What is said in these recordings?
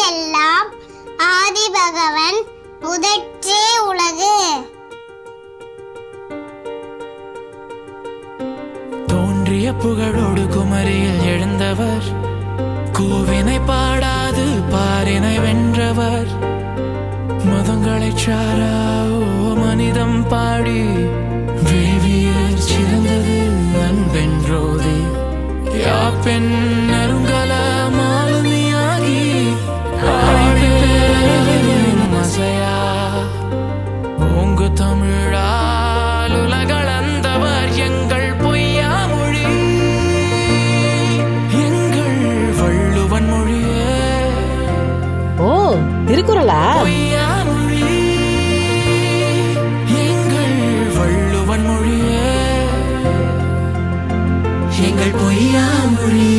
எல்லாம் ஆதிபகவன் முதற்றே உலகு. தோன்றிய புகழோடு குமரியில் எழுந்தவர், கூவினை பாடாது பாரினை வென்றவர். மதங்களை சாராவோ மனிதம் பாடி வேவியர் சிறந்தது அன்பென்றோதி. யாப்பெண் நெருங்கல மாலுமியாகி மசையா ஓங்கு தமிழால் உலகளந்தவர் எங்கள் பொய்யா மொழி, எங்கள் வள்ளுவன் மொழியே. ஓ, திருக்குறளா? பொய்யா மொழி, எங்கள் வள்ளுவன் மொழியே, எங்கள் பொய்யா மொழி.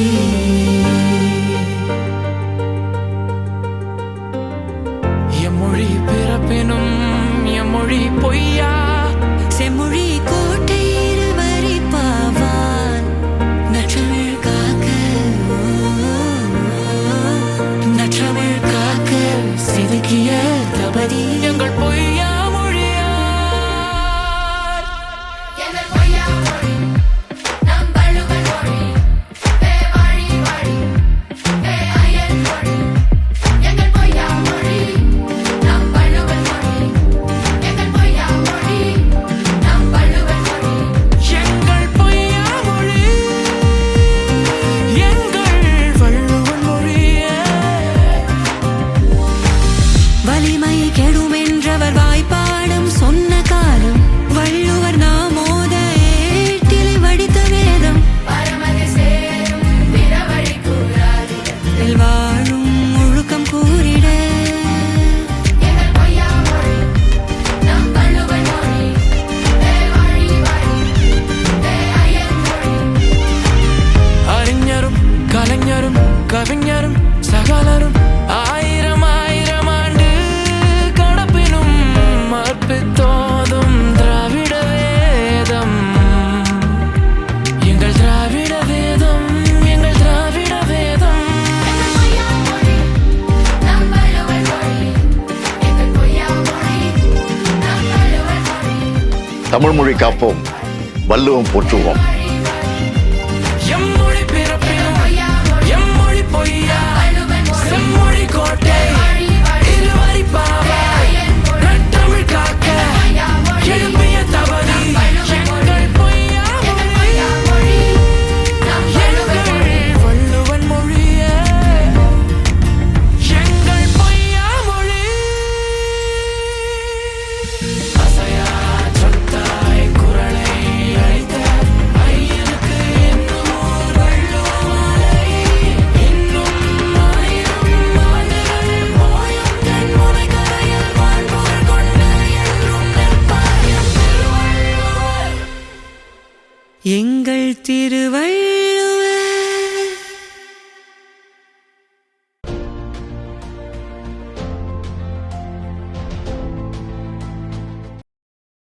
எம்மொழி பிறப்பினும் எம்மொழி பொய்யா, செம்மொழி கோட்டை இருவரி பாவான். நற்றமிழ் காக்க நற்றமிழ் காக்க செதுக்கிய தபதி எங்கள் பொய்யா மொழியார். எங்கள் பொய்யா மொழி நம் வள்ளுவன் மொழி, வாழி வாழி ஐயன் மொழி. எங்கள் பொய்யா மொழி நம் வள்ளுவன் மொழி, எங்கள் பொய்யா மொழி நம் வள்ளுவன் மொழி. எங்கள் பொய்யா மொழி, எங்கள் வள்ளுவன் மொழியே. வலிமை கெடுமென்றவர் வாய்ப்பாடும் சொன்ன காலம், வள்ளுவர் நாமோத ஏட்டிலை வடித்த வேதம். பரமதி சேரும் பிறவழி கூறாது, வாழும் ஒழுக்கம் கூறிட. எங்கள் பொய்யா மொழி நம் வள்ளுவன் மொழி, வாழி வாழி ஐயன் மொழி. அறிஞரும் கலைஞரும் கவிஞரும் சகலரும் ஆயிரம் ஆயிரம் ஆண்டு கடப்பினும் அற்பித்தோதும் திராவிட வேதம், எங்கள் திராவிட வேதம், எங்கள் திராவிட வேதம். எங்கள் பொய்யா மொழி நம் வள்ளுவன் மொழி, எங்கள் பொய்யா மொழி நம் வள்ளுவன் மொழி. தமிழ் மொழி காப்போம், வள்ளுவம் போற்றுவோம். எம்மொழி பிறப்பினும் எம்மொழி பொய்யா, செம்மொழி கோட்டை இருவரி பாவா. நற்றமிழ் காக்க எழுப்பிய தவறி எங்கள் பொய்யா மொழி, எங்கள் வள்ளுவன் மொழியே, எங்கள் பொய்யா மொழி. அசையா சொத்தாய் குரலை அழைத்த ஐயனுக்கு இன்னும் ஓர் வள்ளுவ மாலை. இன்னும் ஆயிரம் ஆண்டுகள் போயும் தென் முனைக்கரையில் வாழ்வோர் கொண்டு என்றும் நிற்பார் எம் திருவள்ளுவர். எங்கள் திருவள்ளுவர்